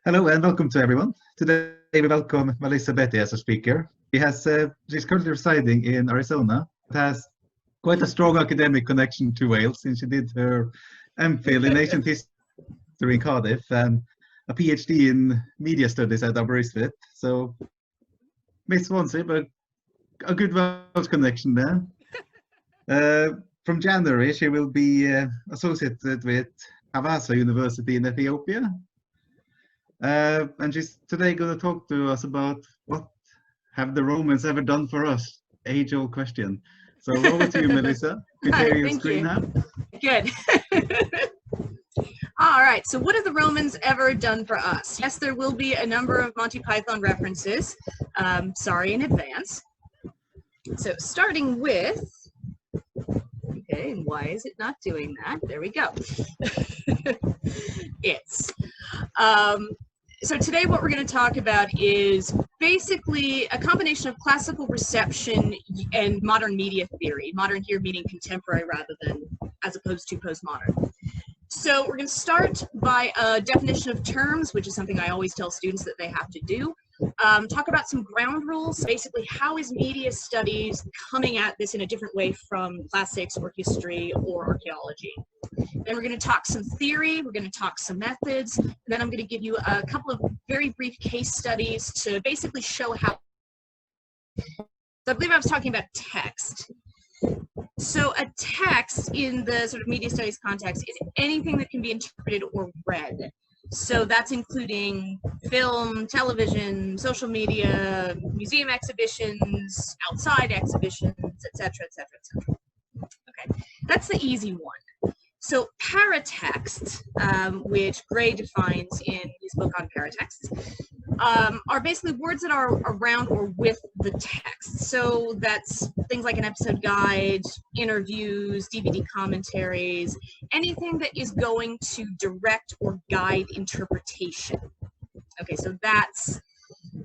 Hello and welcome to everyone. Today we welcome Melissa Beattie as a speaker. She's currently residing in Arizona, but has quite a strong academic connection to Wales since she did her MPhil in ancient history in Cardiff and a PhD in media studies at Aberystwyth. So Miss Swansea, but a good Welsh connection there. From January, she will be associated with Havasa University in Ethiopia. And she's today going to talk to us about what have the Romans ever done for us? Age-old question. So over to you, Melissa. Can you share your screen now? Good. All right, so what have the Romans ever done for us? Yes, there will be a number of Monty Python references. Sorry in advance. So starting with, okay, and why is it not doing that? There we go. So today what we're going to talk about is basically a combination of classical reception and modern media theory. Modern here meaning contemporary rather than as opposed to postmodern. So we're going to start by a definition of terms, which is something I always tell students that they have to do. Talk about some ground rules, basically how is media studies coming at this in a different way from classics or history or archaeology. Then we're going to talk some theory, we're going to talk some methods, and then I'm going to give you a couple of very brief case studies to basically show how. So I believe I was talking about text. So a text in the sort of media studies context is anything that can be interpreted or read. So that's including film, television, social media, museum exhibitions, outside exhibitions, etc., etc., etc. Okay, that's the easy one. So paratexts, which Gray defines in his book on paratexts, are basically words that are around or with the text. So that's things like an episode guide, interviews, DVD commentaries, anything that is going to direct or guide interpretation. Okay, so that's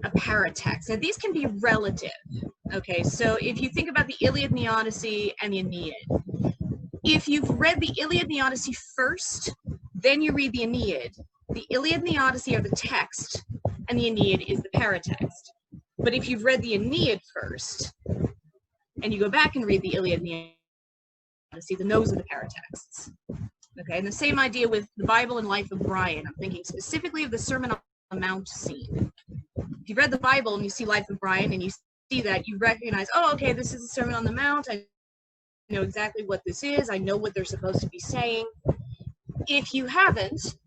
a paratext. Now these can be relative. Okay, so if you think about the Iliad and the Odyssey and the Aeneid, if you've read the Iliad and the Odyssey first, then you read the Aeneid. The Iliad and the Odyssey are the text, and the Aeneid is the paratext. But if you've read the Aeneid first, and you go back and read the Iliad and the Odyssey, then those are the paratexts. Okay, and the same idea with the Bible and Life of Brian. I'm thinking specifically of the Sermon on the Mount scene. If you've read the Bible and you see Life of Brian and you see that, you recognize, oh, okay, this is the Sermon on the Mount. I know exactly what this is. I know what they're supposed to be saying. If you haven't,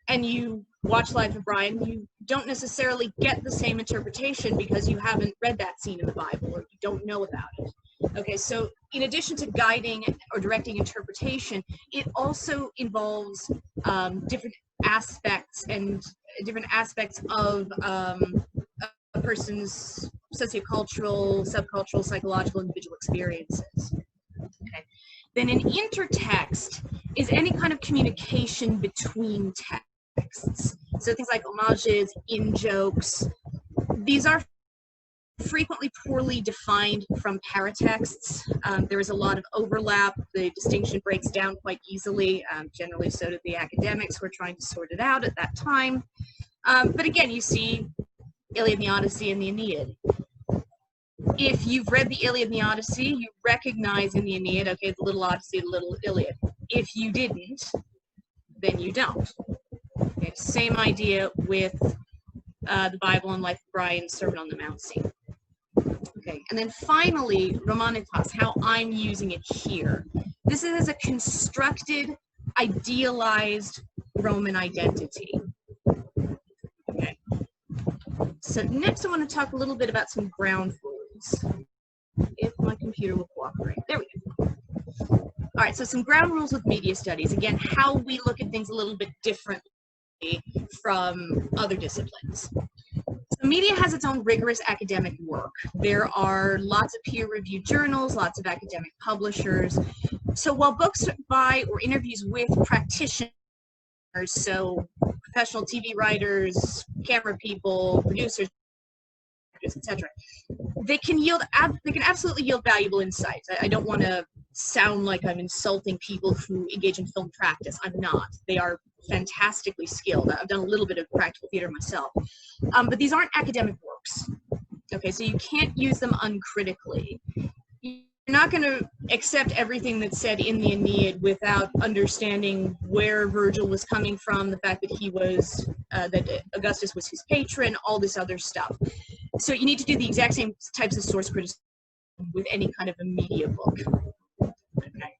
and you watch Life of Brian, you don't necessarily get the same interpretation because you haven't read that scene in the Bible or you don't know about it. Okay, so in addition to guiding or directing interpretation, it also involves different aspects of a person's sociocultural, subcultural, psychological, individual experiences. Okay. Then an intertext is any kind of communication between texts. So things like homages, in-jokes. These are frequently poorly defined from paratexts. There is a lot of overlap. The distinction breaks down quite easily. Generally, so did the academics who were trying to sort it out at that time. But again, you see Iliad and the Odyssey and the Aeneid. If you've read the Iliad and the Odyssey, you recognize in the Aeneid, okay, the little Odyssey, the little Iliad. If you didn't, then you don't. Okay, same idea with the Bible and Life of Brian, Sermon on the Mount scene. Okay, and then finally, Romanitas, how I'm using it here. This is as a constructed, idealized Roman identity. Okay. So next I want to talk a little bit about some ground rules. If my computer will cooperate. There we go. All right, so some ground rules with media studies. Again, how we look at things a little bit differently from other disciplines. So media has its own rigorous academic work. There are lots of peer-reviewed journals, lots of academic publishers. So while books by or interviews with practitioners, so professional TV writers, camera people, producers, etc., they can absolutely yield valuable insights. I don't want to sound like I'm insulting people who engage in film practice. I'm not. They are fantastically skilled. I've done a little bit of practical theater myself. But these aren't academic works. Okay, so you can't use them uncritically. You're not going to accept everything that's said in the Aeneid without understanding where Virgil was coming from, the fact that he was, that Augustus was his patron, all this other stuff. So you need to do the exact same types of source criticism with any kind of a media book. Okay.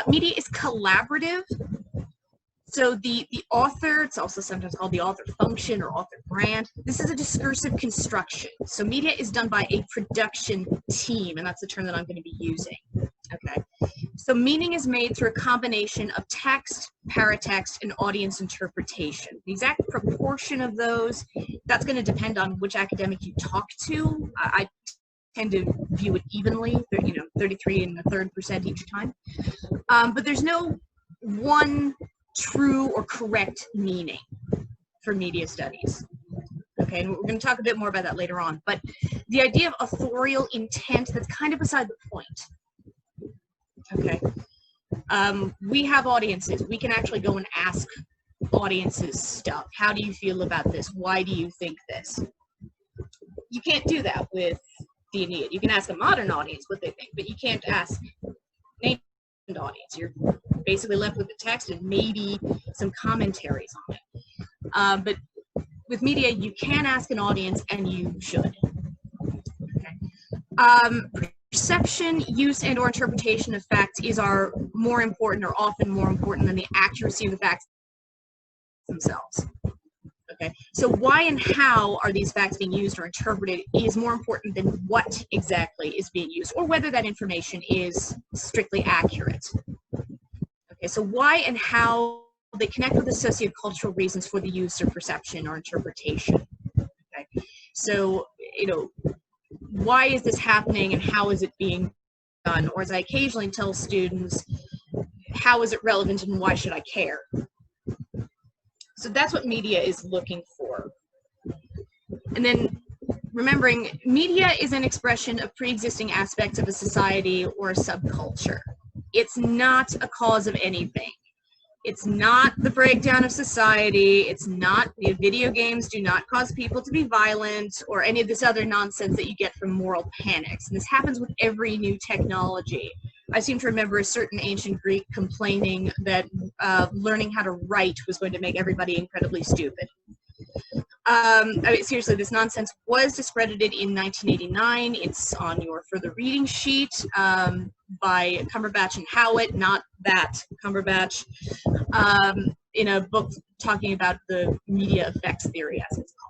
Media is collaborative. So the author, it's also sometimes called the author function or author brand. This is a discursive construction. So media is done by a production team, and that's the term that I'm going to be using. Okay. So meaning is made through a combination of text, paratext, and audience interpretation. The exact proportion of those, that's going to depend on which academic you talk to. I tend to view it evenly, 33 1/3% each time. But there's no one true or correct meaning for media studies. Okay, and we're going to talk a bit more about that later on. But the idea of authorial intent, that's kind of beside the point. Okay. We have audiences. We can actually go and ask audiences stuff. How do you feel about this? Why do you think this? You can't do that with the Aeneid. You can ask a modern audience what they think, but you can't ask an ancient audience. You're basically left with the text and maybe some commentaries on it. But with media, you can ask an audience, and you should. Okay. Perception, use, and/or interpretation of facts are more important, or often more important, than the accuracy of the facts themselves. Okay, so why and how are these facts being used or interpreted is more important than what exactly is being used, or whether that information is strictly accurate. Okay, so why and how they connect with the sociocultural reasons for the use or perception or interpretation. Okay, so why is this happening and how is it being done? Or as I occasionally tell students, how is it relevant and why should I care? So that's what media is looking for. And then remembering, media is an expression of pre-existing aspects of a society or a subculture. It's not a cause of anything. It's not the breakdown of society. It's not, video games do not cause people to be violent or any of this other nonsense that you get from moral panics. And this happens with every new technology. I seem to remember a certain ancient Greek complaining that learning how to write was going to make everybody incredibly stupid. I mean, seriously, this nonsense was discredited in 1989. It's on your further reading sheet by Cumberbatch and Howitt, not that Cumberbatch, in a book talking about the media effects theory, as it's called.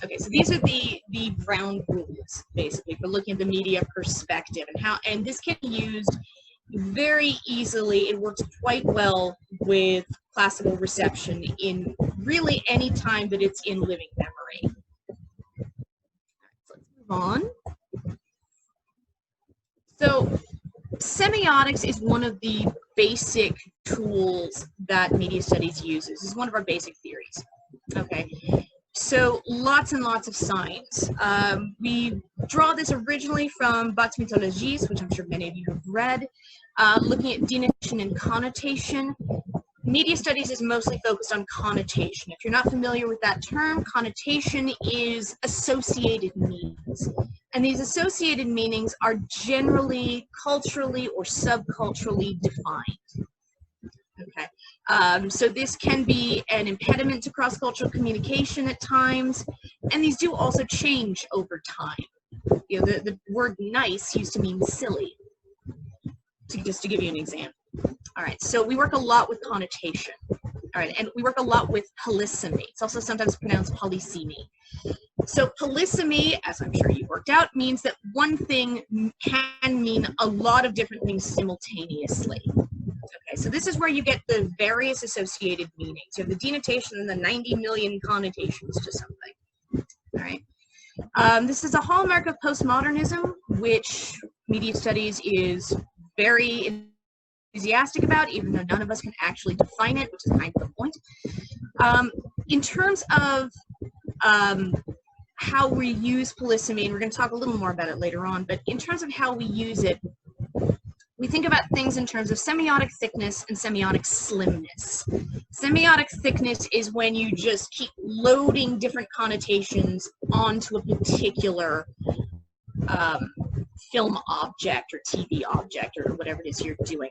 Okay, so these are the ground rules, basically, for looking at the media perspective and this can be used very easily. It works quite well with classical reception in really any time that it's in living memory. Let's move on. So semiotics is one of the basic tools that media studies uses. This is one of our basic theories. Okay. So lots and lots of signs. We draw this originally from Bats Mythologies, which I'm sure many of you have read, looking at denotation and connotation. Media studies is mostly focused on connotation. If you're not familiar with that term, connotation is associated meanings. And these associated meanings are generally culturally or subculturally defined. Okay. So this can be an impediment to cross-cultural communication at times, and these do also change over time. The word nice used to mean silly, just to give you an example. All right, so we work a lot with connotation. All right, and we work a lot with polysemy. It's also sometimes pronounced polysemy. So polysemy, as I'm sure you've worked out, means that one thing can mean a lot of different things simultaneously. Okay, so this is where you get the various associated meanings. You have the denotation and the 90 million connotations to something. All right. This is a hallmark of postmodernism, which media studies is very enthusiastic about, even though none of us can actually define it, which is kind of the point. In terms of how we use polysemy, and we're going to talk a little more about it later on, but in terms of how we use it, we think about things in terms of semiotic thickness and semiotic slimness. Semiotic thickness is when you just keep loading different connotations onto a particular film object or TV object or whatever it is you're doing.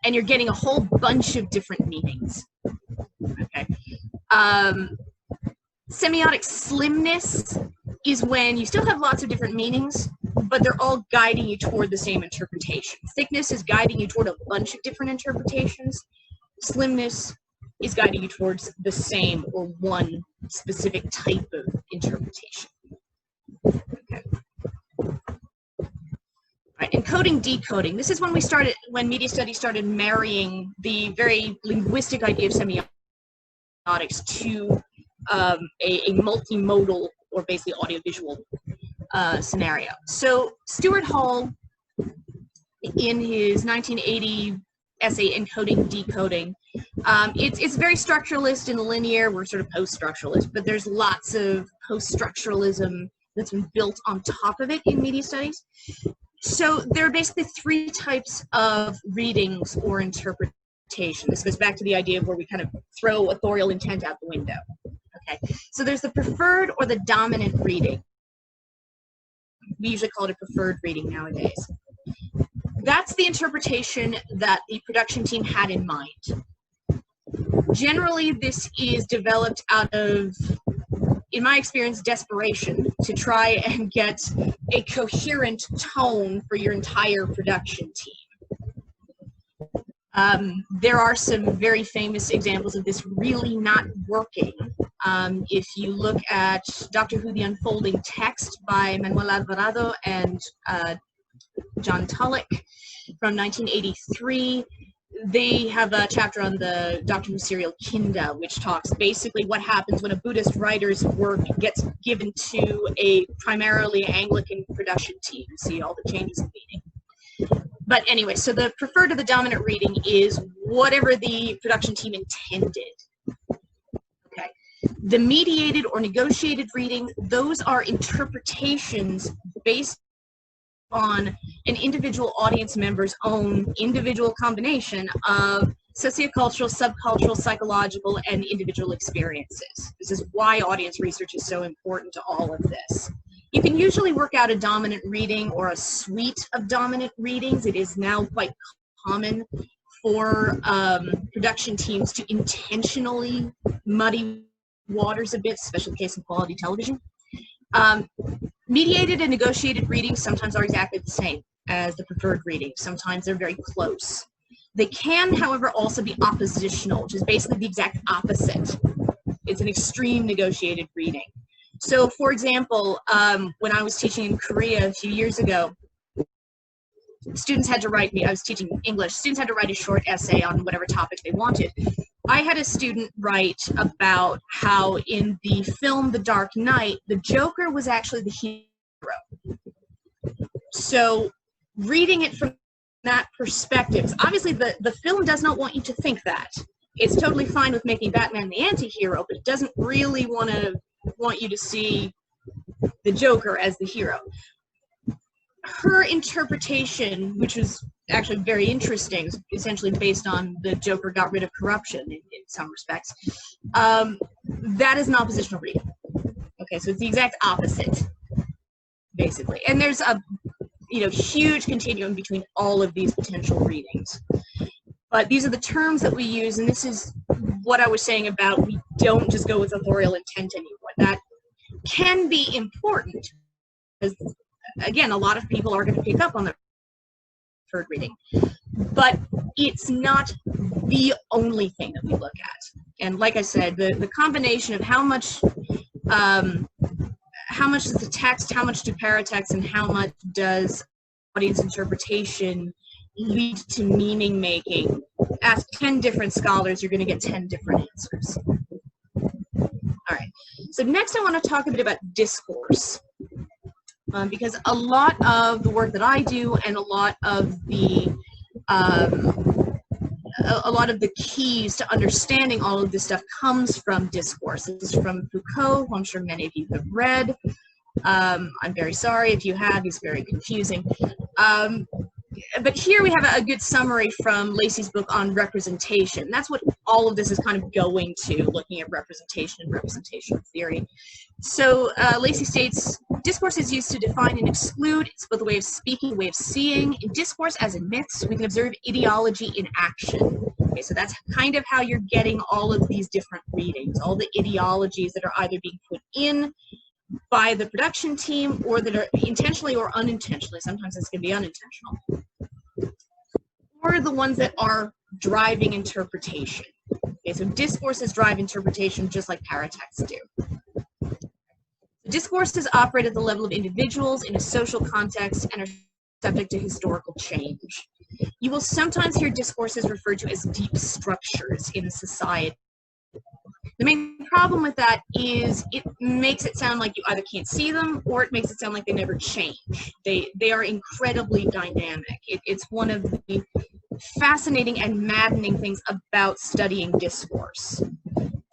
And you're getting a whole bunch of different meanings. Okay. Semiotic slimness is when you still have lots of different meanings, but they're all guiding you toward the same interpretation. Thickness is guiding you toward a bunch of different interpretations. Slimness is guiding you towards the same or one specific type of interpretation. Okay. Right, encoding, decoding. This is when media studies started marrying the very linguistic idea of semiotics to a multimodal or basically audiovisual scenario. So Stuart Hall, in his 1980 essay, Encoding, Decoding, it's very structuralist and linear. We're sort of post-structuralist, but there's lots of post-structuralism that's been built on top of it in media studies. So there are basically three types of readings or interpretation. This goes back to the idea of where we kind of throw authorial intent out the window. Okay, so there's the preferred or the dominant reading. We usually call it a preferred reading nowadays. That's the interpretation that the production team had in mind. Generally, this is developed out of, in my experience, desperation to try and get a coherent tone for your entire production team. There are some very famous examples of this really not working. If you look at Doctor Who: The Unfolding Text by Manuel Alvarado and John Tulloch from 1983, they have a chapter on the Doctor Who serial Kinda, which talks basically what happens when a Buddhist writer's work gets given to a primarily Anglican production team. See all the changes in meaning. But anyway, so the preferred or the dominant reading is whatever the production team intended. Okay. The mediated or negotiated reading, those are interpretations based on an individual audience member's own individual combination of sociocultural, subcultural, psychological, and individual experiences. This is why audience research is so important to all of this. You can usually work out a dominant reading or a suite of dominant readings. It is now quite common for production teams to intentionally muddy waters a bit, especially in the case of quality television. Mediated and negotiated readings sometimes are exactly the same as the preferred reading. Sometimes they're very close. They can, however, also be oppositional, which is basically the exact opposite. It's an extreme negotiated reading. So, for example, when I was teaching in Korea a few years ago, students had to write me, I was teaching English, students had to write a short essay on whatever topic they wanted. I had a student write about how in the film The Dark Knight, the Joker was actually the hero. So reading it from that perspective, obviously the film does not want you to think that. It's totally fine with making Batman the anti-hero, but it doesn't really want you to see the Joker as the hero. Her interpretation, which was actually very interesting, essentially based on the Joker got rid of corruption in some respects, that is an oppositional reading. Okay, so it's the exact opposite, basically. And there's a huge continuum between all of these potential readings. But these are the terms that we use, and this is what I was saying about we don't just go with authorial intent anymore. That can be important, because, again, a lot of people are going to pick up on the preferred reading. But it's not the only thing that we look at. And like I said, the combination of how much is the text, how much do paratexts, and how much does audience interpretation lead to meaning making. Ask 10 different scholars, you're going to get 10 different answers. All right, so next I want to talk a bit about discourse, because a lot of the work that I do and a lot of the keys to understanding all of this stuff comes from discourse. This is from Foucault, who I'm sure many of you have read. I'm very sorry if you have, he's very confusing. but here we have a good summary from Lacey's book on representation. That's what all of this is kind of going to, looking at representation and representation theory. So Lacey states, discourse is used to define and exclude. It's both a way of speaking, a way of seeing. In discourse, as in myths, we can observe ideology in action. Okay, so that's kind of how you're getting all of these different readings, all the ideologies that are either being put in by the production team or that are intentionally or unintentionally, sometimes it's going to be unintentional, or the ones that are driving interpretation. Okay, so discourses drive interpretation just like paratexts do. Discourses operate at the level of individuals in a social context and are subject to historical change. You will sometimes hear discourses referred to as deep structures in society. The main problem with that is it makes it sound like you either can't see them or it makes it sound like they never change. They are incredibly dynamic. It's one of the fascinating and maddening things about studying discourse,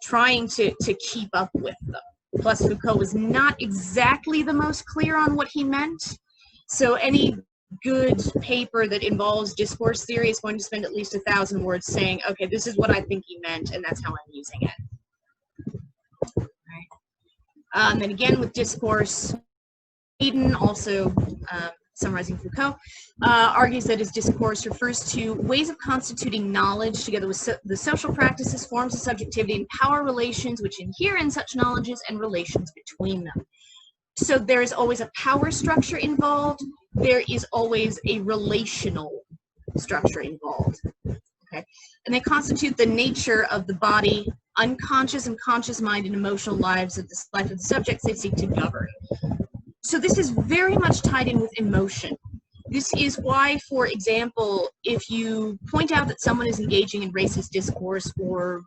trying to keep up with them. Plus, Foucault was not exactly the most clear on what he meant. So any good paper that involves discourse theory is going to spend at least 1,000 words saying, okay, this is what I think he meant, and that's how I'm using it. And then again with discourse, Eden, also summarizing Foucault, argues that his discourse refers to ways of constituting knowledge together with the social practices, forms of subjectivity, and power relations which inhere in such knowledges and relations between them. So there is always a power structure involved. There is always a relational structure involved. Okay, and they constitute the nature of the body, unconscious and conscious mind and emotional lives of the life of the subjects they seek to govern. So this is very much tied in with emotion. This is why, for example, if you point out that someone is engaging in racist discourse or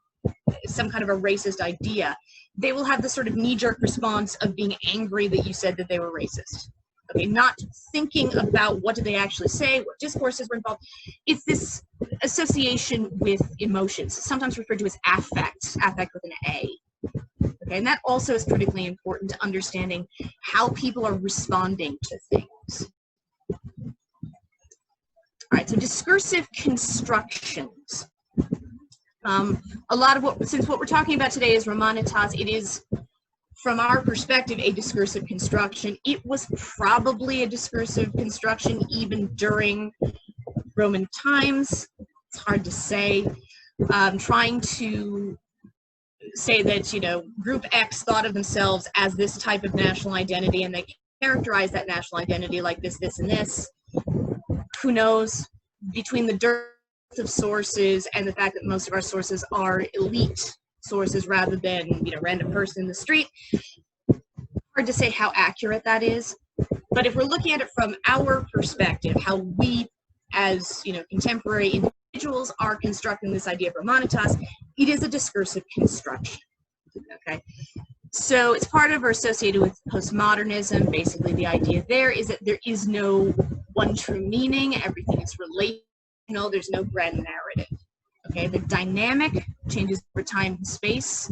some kind of a racist idea, they will have this sort of knee-jerk response of being angry that you said that they were racist. Okay, not thinking about what did they actually say, what discourses were involved. It's this association with emotions, sometimes referred to as affect with an A. Okay, and that also is critically important to understanding how people are responding to things. All right, so discursive constructions. A lot of since what we're talking about today is Romanitas, it is, from our perspective, a discursive construction. It was probably a discursive construction even during Roman times. It's hard to say. Trying to say that, you know, Group X thought of themselves as this type of national identity and they characterize that national identity like this, this, and this. Who knows? Between the dearth of sources and the fact that most of our sources are elite sources rather than, you know, random person in the street, hard to say how accurate that is. But if we're looking at it from our perspective, how we as, you know, contemporary individuals are constructing this idea of Romanitas, it is a discursive construction. Okay, so it's part of or associated with postmodernism. Basically, the idea there is that there is no one true meaning. Everything is relational. There's no grand narrative. Okay, the dynamic changes over time and space.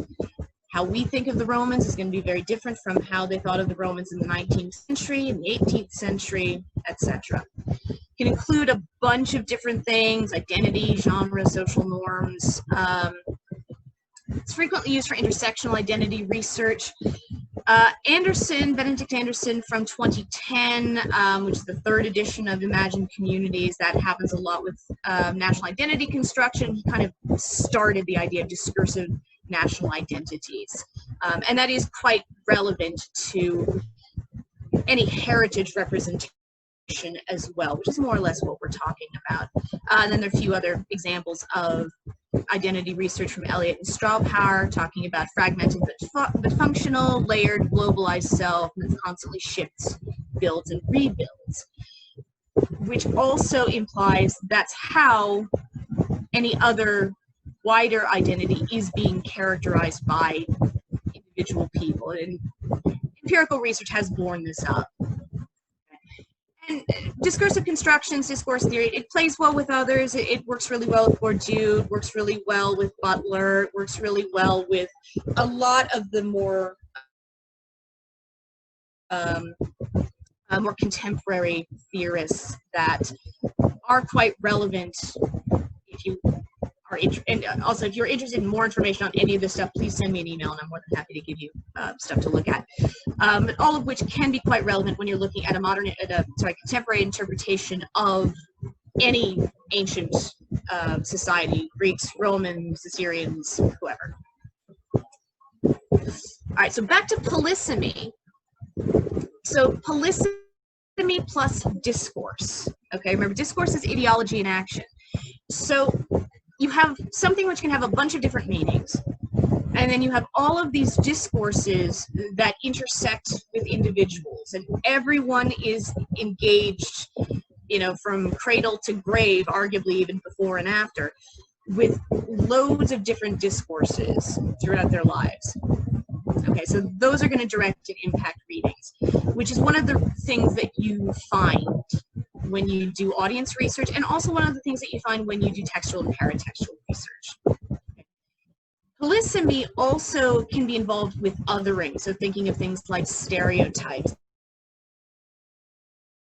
How we think of the Romans is going to be very different from how they thought of the Romans in the 19th century, in the 18th century, etc. It can include a bunch of different things: identity, genre, social norms. It's frequently used for intersectional identity research. Benedict Anderson from 2010, which is the 3rd edition of Imagined Communities, that happens a lot with national identity construction. He kind of started the idea of discursive national identities. And that is quite relevant to any heritage representation as well, which is more or less what we're talking about. And then there are a few other examples of identity research from Eliot and Strawpower, talking about fragmented but functional, layered, globalized self that constantly shifts, builds, and rebuilds, which also implies that's how any other wider identity is being characterized by individual people. And empirical research has borne this up. And discursive constructions, discourse theory, it plays well with others. It works really well with Bourdieu, works really well with Butler, works really well with a lot of the more more contemporary theorists that are quite relevant if you are and also if you're interested in more information on any of this stuff, please send me an email and I'm more than happy to give you stuff to look at. But all of which can be quite relevant when you're looking at a contemporary interpretation of any ancient society, Greeks, Romans, Assyrians, whoever. All right, so back to polysemy. So polysemy plus discourse. Okay, remember discourse is ideology in action. So you have something which can have a bunch of different meanings, and then you have all of these discourses that intersect with individuals, and everyone is engaged, you know, from cradle to grave, arguably even before and after, with loads of different discourses throughout their lives. Okay, so those are going to direct and impact readings, which is one of the things that you find when you do audience research, and also one of the things that you find when you do textual and paratextual research. Polysemy also can be involved with othering, so thinking of things like stereotypes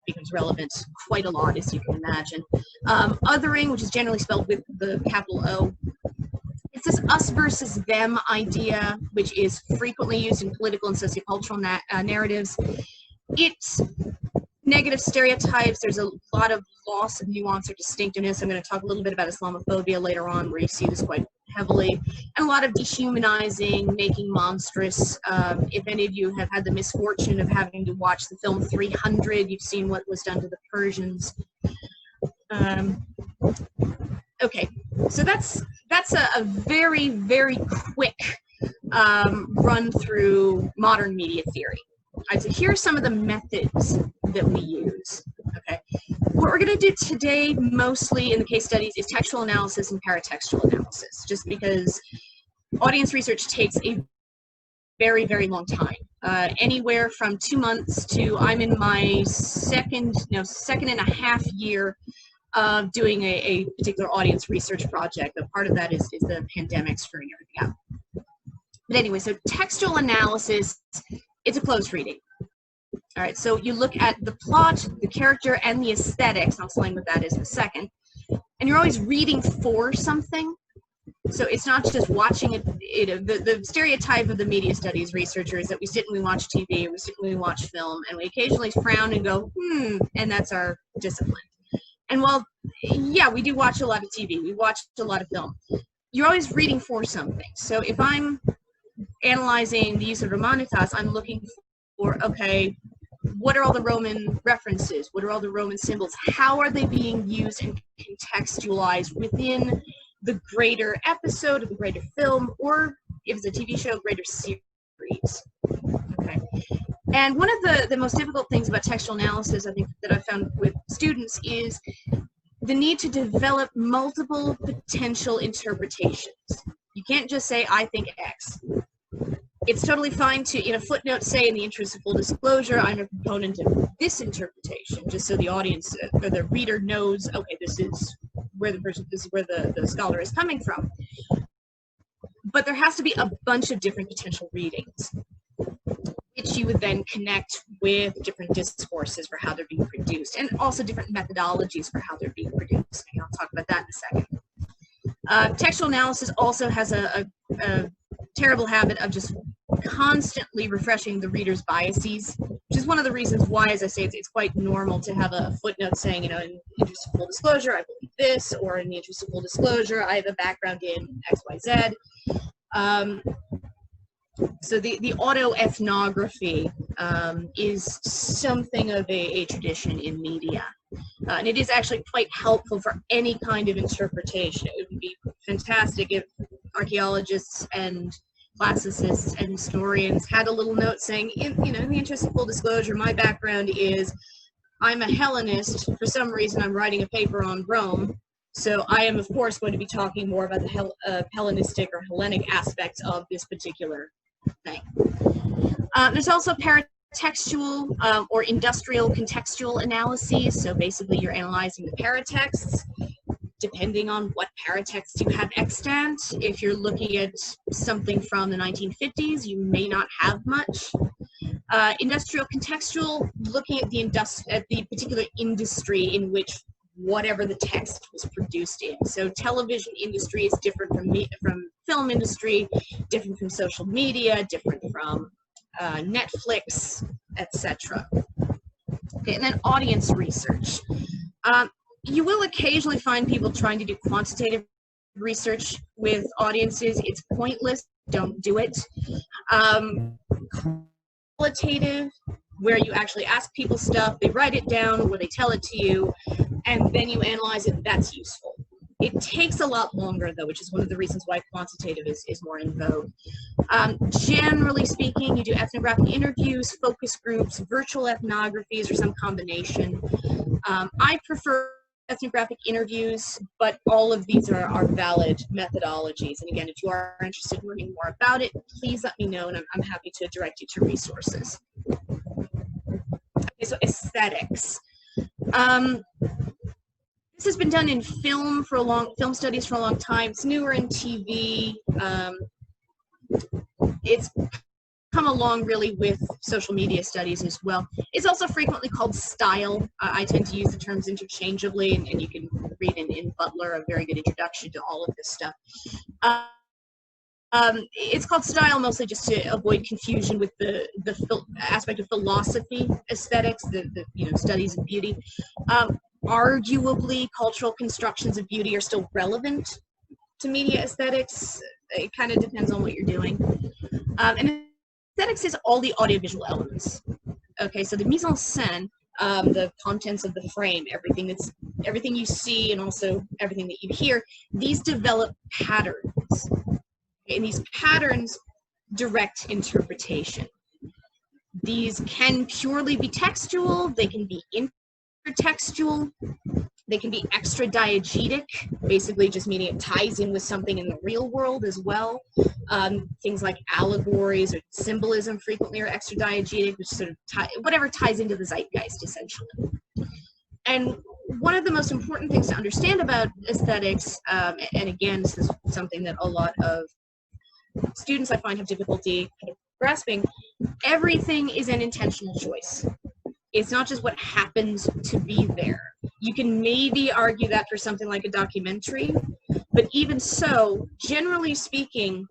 becomes relevant quite a lot, as you can imagine. Othering, which is generally spelled with the capital O, it's this us versus them idea, which is frequently used in political and sociocultural narratives. It's negative stereotypes. There's a lot of loss of nuance or distinctiveness. I'm going to talk a little bit about Islamophobia later on, where you see this quite heavily, and a lot of dehumanizing, making monstrous. If any of you have had the misfortune of having to watch the film 300, you've seen what was done to the Persians. Okay, so that's a very, very quick run through modern media theory. All right, so here are some of the methods that we use. Okay, what we're going to do today, mostly in the case studies, is textual analysis and paratextual analysis, just because audience research takes a very, very long time. Anywhere from 2 months to I'm in my second and a half year of doing a particular audience research project. But part of that is the pandemic screwing everything out. But anyway, so textual analysis, it's a close reading. All right, so you look at the plot, the character, and the aesthetics. I'll explain what that is in a second. And you're always reading for something. So it's not just watching it. The stereotype of the media studies researcher is that we sit and we watch TV, we sit and we watch film, and we occasionally frown and go, and that's our discipline. And while, yeah, we do watch a lot of TV, we watch a lot of film, you're always reading for something. So if I'm analyzing the use of Romanitas, I'm looking for, okay, what are all the Roman references? What are all the Roman symbols? How are they being used and contextualized within the greater episode of the greater film, or if it's a TV show, greater series? Okay. And one of the most difficult things about textual analysis, I think, that I've found with students is the need to develop multiple potential interpretations. You can't just say, I think X. It's totally fine to, in a footnote, say, in the interest of full disclosure, I'm a proponent of this interpretation, just so the audience or the reader knows, okay, this is where the scholar is coming from. But there has to be a bunch of different potential readings, which you would then connect with different discourses for how they're being produced, and also different methodologies for how they're being produced. And I'll talk about that in a second. Textual analysis also has a terrible habit of just constantly refreshing the reader's biases, which is one of the reasons why, as I say, it's quite normal to have a footnote saying, in the interest of full disclosure, I believe this, or in the interest of full disclosure, I have a background in XYZ. So the autoethnography is something of a tradition in media. And it is actually quite helpful for any kind of interpretation. It would be fantastic if archaeologists and classicists and historians had a little note saying, in the interest of full disclosure, my background is I'm a Hellenist. For some reason, I'm writing a paper on Rome. So I am, of course, going to be talking more about the Hellenistic or Hellenic aspects of this particular thing. There's also paratextual or industrial contextual analyses. So basically, you're analyzing the paratexts, depending on what paratext you have extant. If you're looking at something from the 1950s, you may not have much. Industrial contextual, looking at the particular industry in which whatever the text was produced in. So television industry is different from film industry, different from social media, different from Netflix, etc. Okay, and then audience research. You will occasionally find people trying to do quantitative research with audiences. It's pointless. Don't do it. Qualitative, where you actually ask people stuff, they write it down, or they tell it to you, and then you analyze it. That's useful. It takes a lot longer, though, which is one of the reasons why quantitative is more in vogue. Generally speaking, you do ethnographic interviews, focus groups, virtual ethnographies, or some combination. I prefer ethnographic interviews, but all of these are valid methodologies. And again, if you are interested in learning more about it, please let me know, and I'm happy to direct you to resources. Okay, so aesthetics. This has been done in film studies for a long time. It's newer in TV. It's come along really with social media studies as well. It's also frequently called style. I tend to use the terms interchangeably, and you can read in Butler a very good introduction to all of this stuff. It's called style mostly just to avoid confusion with the aspect of philosophy, aesthetics, the studies of beauty. Arguably, cultural constructions of beauty are still relevant to media aesthetics. It kind of depends on what you're doing. And aesthetics is all the audiovisual elements. Okay, so the mise en scène, the contents of the frame, everything you see, and also everything that you hear, these develop patterns. And these patterns direct interpretation. These can purely be textual, they can be intertextual, they can be extra diegetic, basically just meaning it ties in with something in the real world as well. Things like allegories or symbolism frequently are extra diegetic, which sort of whatever ties into the zeitgeist, essentially. And one of the most important things to understand about aesthetics, and again, this is something that a lot of students I find have difficulty grasping, everything is an intentional choice. It's not just what happens to be there. You can maybe argue that for something like a documentary, but even so, generally speaking,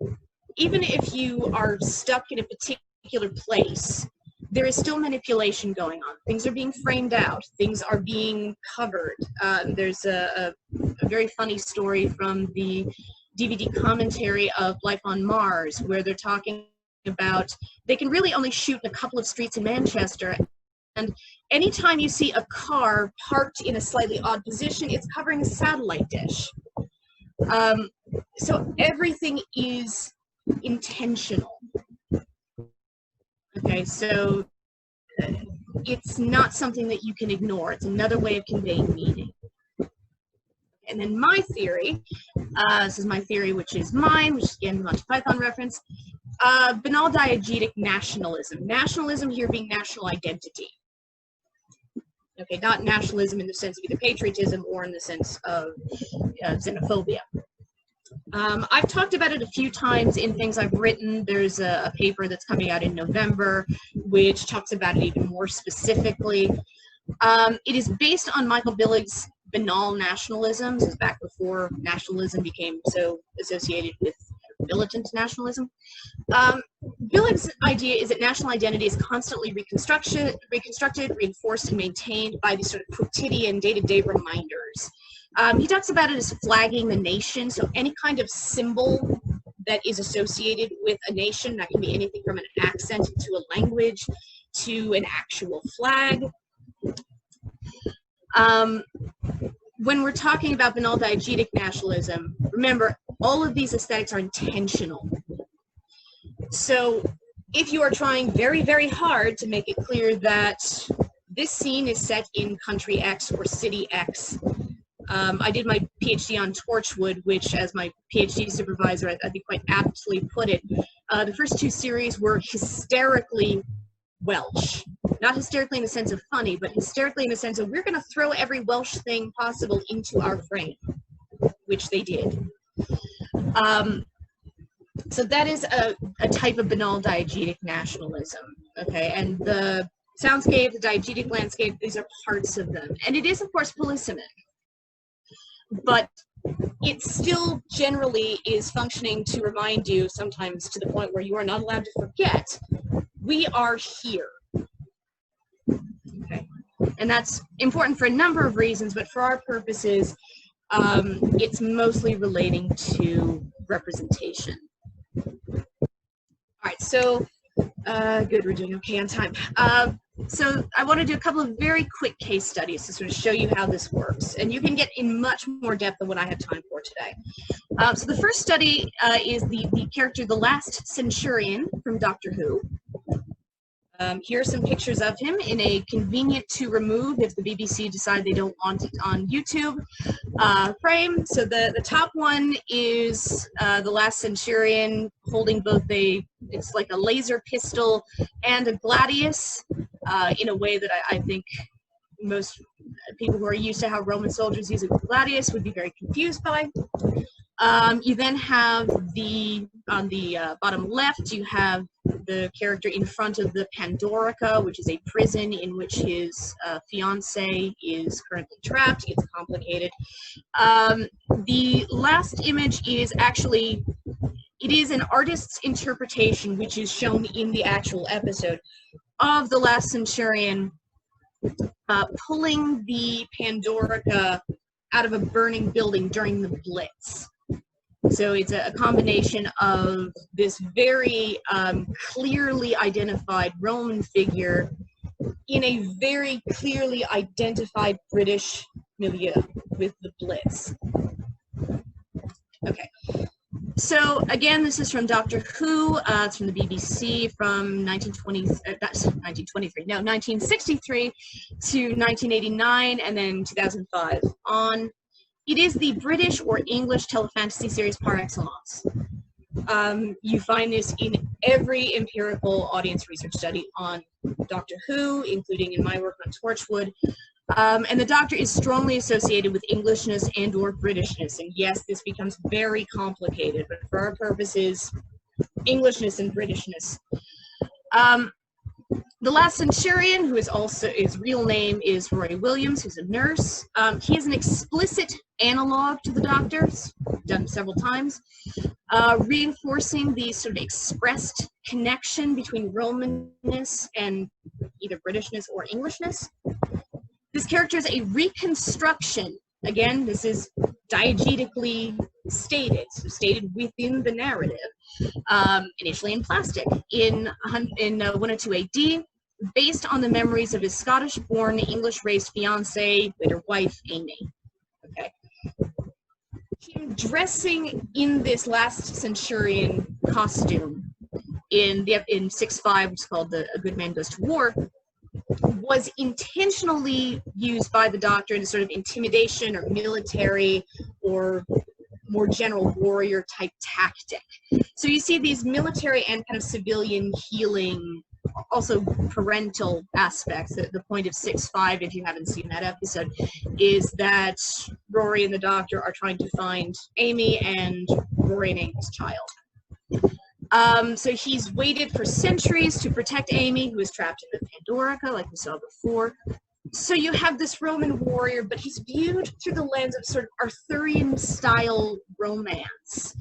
even if you are stuck in a particular place, there is still manipulation going on. Things are being framed out. Things are being covered. There's a very funny story from the DVD commentary of Life on Mars, where they're talking about they can really only shoot in a couple of streets in Manchester, and anytime you see a car parked in a slightly odd position, it's covering a satellite dish. So everything is intentional. Okay, so it's not something that you can ignore. It's another way of conveying meaning. And then my theory, this is my theory, which is mine, which is again a Monty Python reference, banal diegetic nationalism. Nationalism here being national identity. Okay, not nationalism in the sense of either patriotism or in the sense of xenophobia. I've talked about it a few times in things I've written. There's a paper that's coming out in November, which talks about it even more specifically. It is based on Michael Billig's banal nationalism. This is back before nationalism became so associated with militant nationalism. Billig's idea is that national identity is constantly reconstructed, reinforced, and maintained by these sort of quotidian, day-to-day reminders. He talks about it as flagging the nation, so any kind of symbol that is associated with a nation, that can be anything from an accent to a language to an actual flag. When we're talking about banal diegetic nationalism, remember, all of these aesthetics are intentional. So if you are trying very, very hard to make it clear that this scene is set in country X or city X, I did my PhD on Torchwood, which, as my PhD supervisor, I think quite aptly put it, the first two series were hysterically Welsh. Not hysterically in the sense of funny, but hysterically in the sense of we're going to throw every Welsh thing possible into our frame, which they did. So that is a type of banal diegetic nationalism. Okay, and the soundscape, the diegetic landscape, these are parts of them. And it is, of course, polysemic. But it still generally is functioning to remind you, sometimes to the point where you are not allowed to forget, we are here. Okay, and that's important for a number of reasons, but for our purposes, it's mostly relating to representation. All right, so good, we're doing okay on time. So I want to do a couple of very quick case studies to sort of show you how this works, and you can get in much more depth than what I have time for today. So the first study is the character, the Last Centurion from Doctor Who. Here are some pictures of him in a convenient to remove if the BBC decide they don't want it on YouTube frame. So the top one is the Last Centurion holding both it's like a laser pistol and a gladius in a way that I think most people who are used to how Roman soldiers use a gladius would be very confused by. You then have on the bottom left, you have the character in front of the Pandorica, which is a prison in which his fiancée is currently trapped. It's complicated. The last image is actually, it is an artist's interpretation, which is shown in the actual episode, of the Last Centurion pulling the Pandorica out of a burning building during the Blitz. So it's a combination of this very clearly identified Roman figure in a very clearly identified British milieu with the Blitz. Okay, so again, this is from Doctor Who. It's from the BBC from 1963 to 1989, and then 2005 on. It is the British or English telefantasy series par excellence. You find this in every empirical audience research study on Doctor Who, including in my work on Torchwood. And the Doctor is strongly associated with Englishness and or Britishness. And yes, this becomes very complicated, but for our purposes, Englishness and Britishness. The Last Centurion, who is also, his real name is Rory Williams, who's a nurse. He is an explicit analog to the Doctor's, done several times, reinforcing the sort of expressed connection between Romanness and either Britishness or Englishness. This character is a reconstruction. Again, this is diegetically stated, so stated within the narrative, initially in plastic, in 102 AD, based on the memories of his Scottish-born, English-raised fiancée, later wife, Amy. Okay. Him dressing in this Last Centurion costume in 6.5, which is called A Good Man Goes to War, was intentionally used by the Doctor in a sort of intimidation or military or more general warrior type tactic. So you see these military and kind of civilian healing, also parental aspects. The point of 6.5, if you haven't seen that episode, is that Rory and the Doctor are trying to find Amy, and Rory and Amy's child. So he's waited for centuries to protect Amy, who is trapped in the Pandorica, like we saw before. So you have this Roman warrior, but he's viewed through the lens of sort of Arthurian-style romance.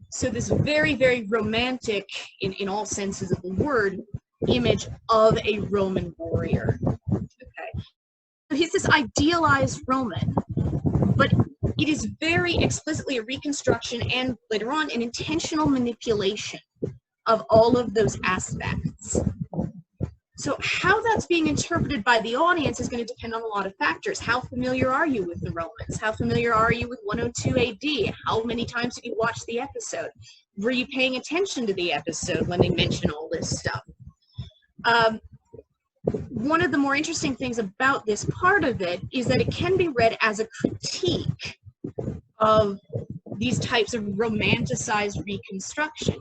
So this very, very romantic, in all senses of the word, image of a Roman warrior. Okay. So he's this idealized Roman, but it is very explicitly a reconstruction and later on an intentional manipulation of all of those aspects. So how that's being interpreted by the audience is going to depend on a lot of factors. How familiar are you with the Romans? How familiar are you with 102 AD? How many times did you watch the episode? Were you paying attention to the episode when they mention all this stuff? One of the more interesting things about this part of it is that it can be read as a critique of these types of romanticized reconstructions.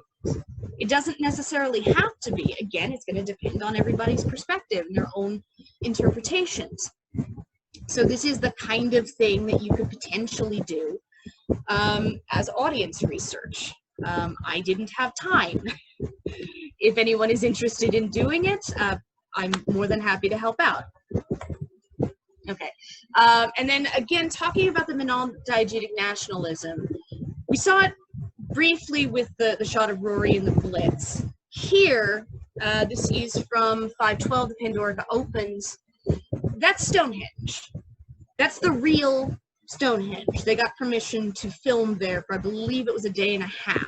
It doesn't necessarily have to be. Again, it's going to depend on everybody's perspective and their own interpretations. So this is the kind of thing that you could potentially do as audience research. I didn't have time if anyone is interested in doing it, I'm more than happy to help out. Okay, and then again, talking about the non-diegetic nationalism, we saw it briefly with the shot of Rory in the Blitz. Here, this is from 512, the Pandora Opens. That's Stonehenge. That's the real Stonehenge. They got permission to film there for, I believe it was a day and a half.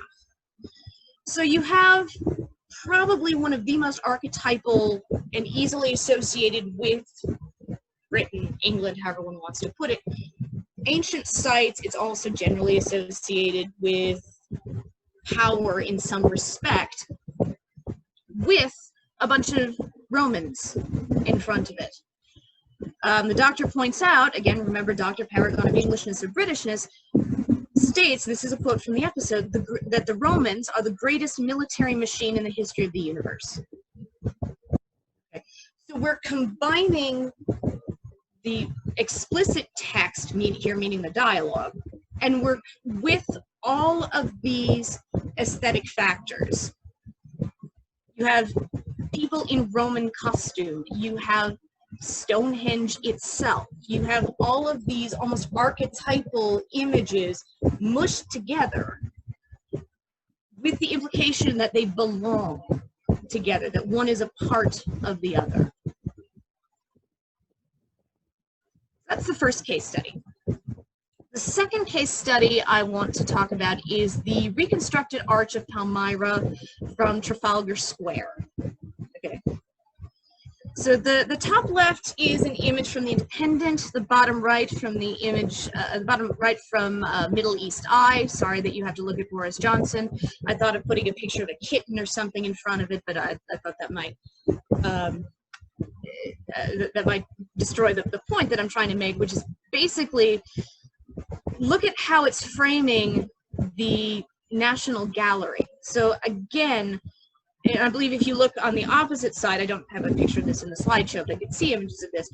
So you have probably one of the most archetypal and easily associated with Britain, England, however one wants to put it, ancient sites. It's also generally associated with power in some respect, with a bunch of Romans in front of it. The doctor points out, again, remember Dr. Paragon of Englishness or Britishness, states, this is a quote from the episode, that the Romans are the greatest military machine in the history of the universe. Okay. So we're combining the explicit text, here meaning the dialogue, and we're with all of these aesthetic factors. You have people in Roman costume, you have Stonehenge itself, you have all of these almost archetypal images mushed together with the implication that they belong together, that one is a part of the other. That's the first case study. The second case study I want to talk about is the reconstructed Arch of Palmyra from Trafalgar Square. Okay. So the top left is an image from the Independent, the bottom right from the image, the bottom right from Middle East Eye. Sorry that you have to look at Boris Johnson. I thought of putting a picture of a kitten or something in front of it, but I thought that might destroy the point that I'm trying to make, which is basically look at how it's framing the National Gallery. So again, and I believe if you look on the opposite side, I don't have a picture of this in the slideshow, but I can see images of this.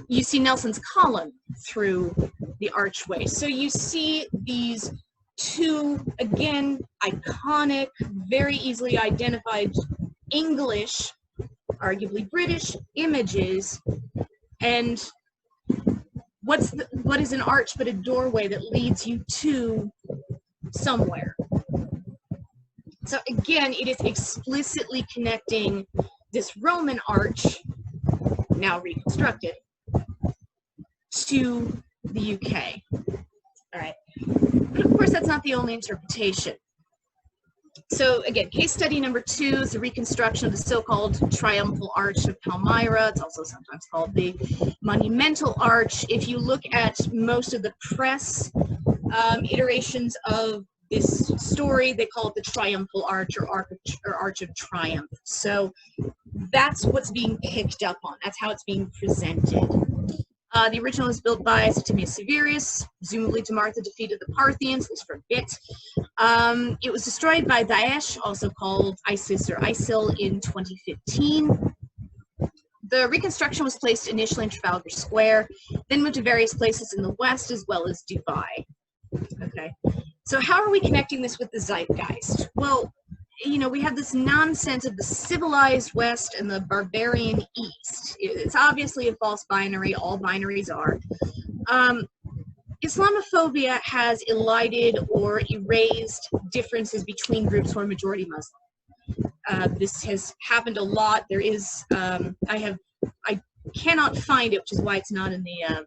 You see Nelson's column through the archway. So you see these two, again, iconic, very easily identified English, arguably British images, and what is an arch but a doorway that leads you to somewhere? So again, it is explicitly connecting this Roman arch, now reconstructed, to the UK. All right, but of course that's not the only interpretation. So again, case study number 2 is the reconstruction of the so-called Triumphal Arch of Palmyra. It's also sometimes called the Monumental Arch. If you look at most of the press iterations of this story, they call it the Triumphal Arch or Arch of Triumph. So that's what's being picked up on. That's how it's being presented. The original was built by Septimius Severus, presumably to mark the defeat of the Parthians, at least for a bit. It was destroyed by Daesh, also called ISIS or ISIL, in 2015. The reconstruction was placed initially in Trafalgar Square, then moved to various places in the West as well as Dubai. Okay, so how are we connecting this with the zeitgeist? Well, you know, we have this nonsense of the civilized West and the barbarian East. It's obviously a false binary. All binaries are. Islamophobia has elided or erased differences between groups who are majority Muslim. This has happened a lot. There is, I cannot find it, which is why it's not in the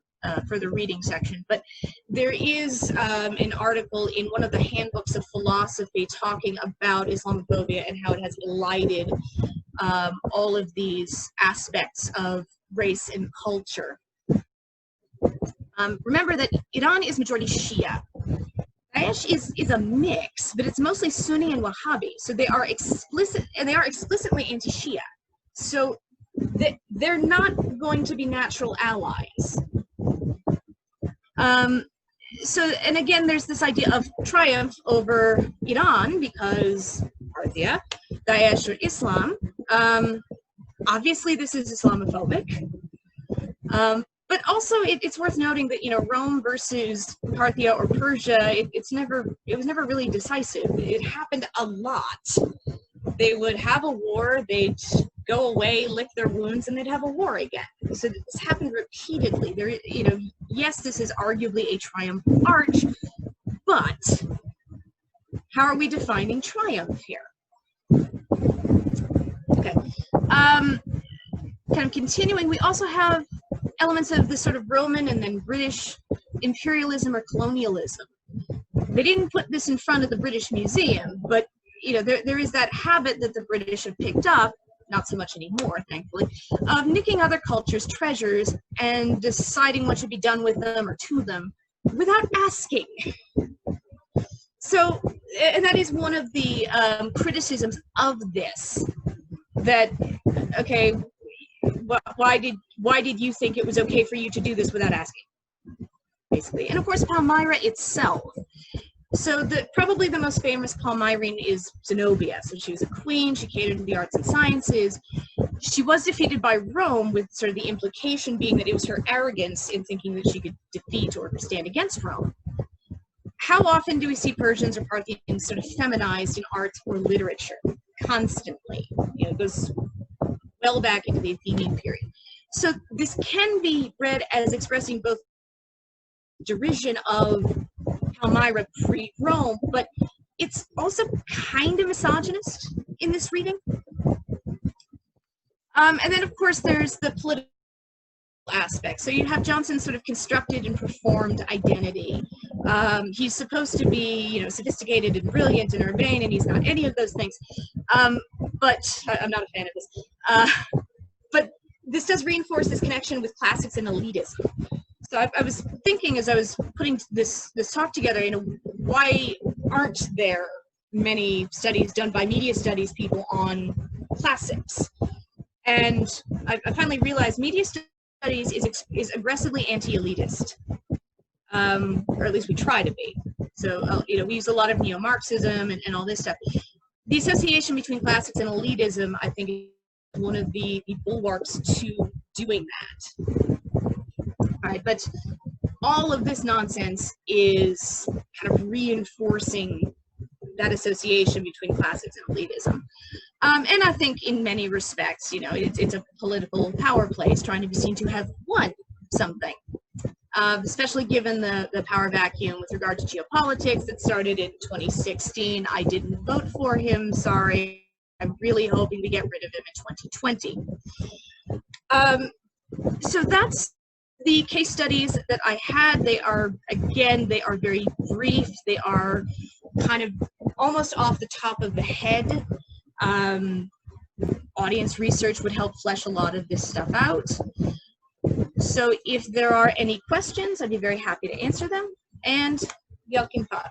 further reading section, but there is an article in one of the handbooks of philosophy talking about Islamophobia and how it has elided all of these aspects of race and culture. Remember that Iran is majority Shia. Daesh is a mix, but it's mostly Sunni and Wahhabi. So they are explicitly anti-Shia. So they're not going to be natural allies. So, and again, there's this idea of triumph over Iran because Parthia, Daesh, or Islam. Obviously, this is Islamophobic. But also, it's worth noting that, you know, Rome versus Parthia or Persia, it was never really decisive. It happened a lot. they would have a war, they'd go away, lick their wounds, and they'd have a war again. So this happened repeatedly. There, you know, yes, this is arguably a triumphal arch, but how are we defining triumph here? Okay. Kind of continuing, we also have elements of this sort of Roman and then British imperialism or colonialism. They didn't put this in front of the British Museum, but you know, there is that habit that the British have picked up, not so much anymore, thankfully, of nicking other cultures' treasures and deciding what should be done with them or to them without asking. So, and that is one of the criticisms of this, that, okay, why did you think it was okay for you to do this without asking, basically? And of course, Palmyra itself. So probably the most famous Palmyrene is Zenobia. So she was a queen, she catered to the arts and sciences. She was defeated by Rome, with sort of the implication being that it was her arrogance in thinking that she could defeat or stand against Rome. How often do we see Persians or Parthians sort of feminized in arts or literature? Constantly. You know, it goes well back into the Athenian period. So this can be read as expressing both derision of Palmyra pre-Rome, but it's also kind of misogynist in this reading. And then, of course, there's the political aspect. So you have Johnson's sort of constructed and performed identity. He's supposed to be, you know, sophisticated and brilliant and urbane, and he's not any of those things. But I'm not a fan of this. But this does reinforce this connection with classics and elitism. So I was thinking, as I was putting this talk together, you know, why aren't there many studies done by media studies people on classics? And I finally realized media studies is aggressively anti-elitist, or at least we try to be. So you know, we use a lot of neo-Marxism and all this stuff. The association between classics and elitism, I think, is one of the bulwarks to doing that. All right, but all of this nonsense is kind of reinforcing that association between classics and elitism. And I think in many respects, you know, it's a political power play. It's trying to be seen to have won something, especially given the power vacuum with regard to geopolitics that started in 2016. I didn't vote for him, sorry. I'm really hoping to get rid of him in 2020. So that's the case studies that I had. They are, again, they are very brief. They are kind of almost off the top of the head. Audience research would help flesh a lot of this stuff out. So if there are any questions, I'd be very happy to answer them. And Yelkin Pod.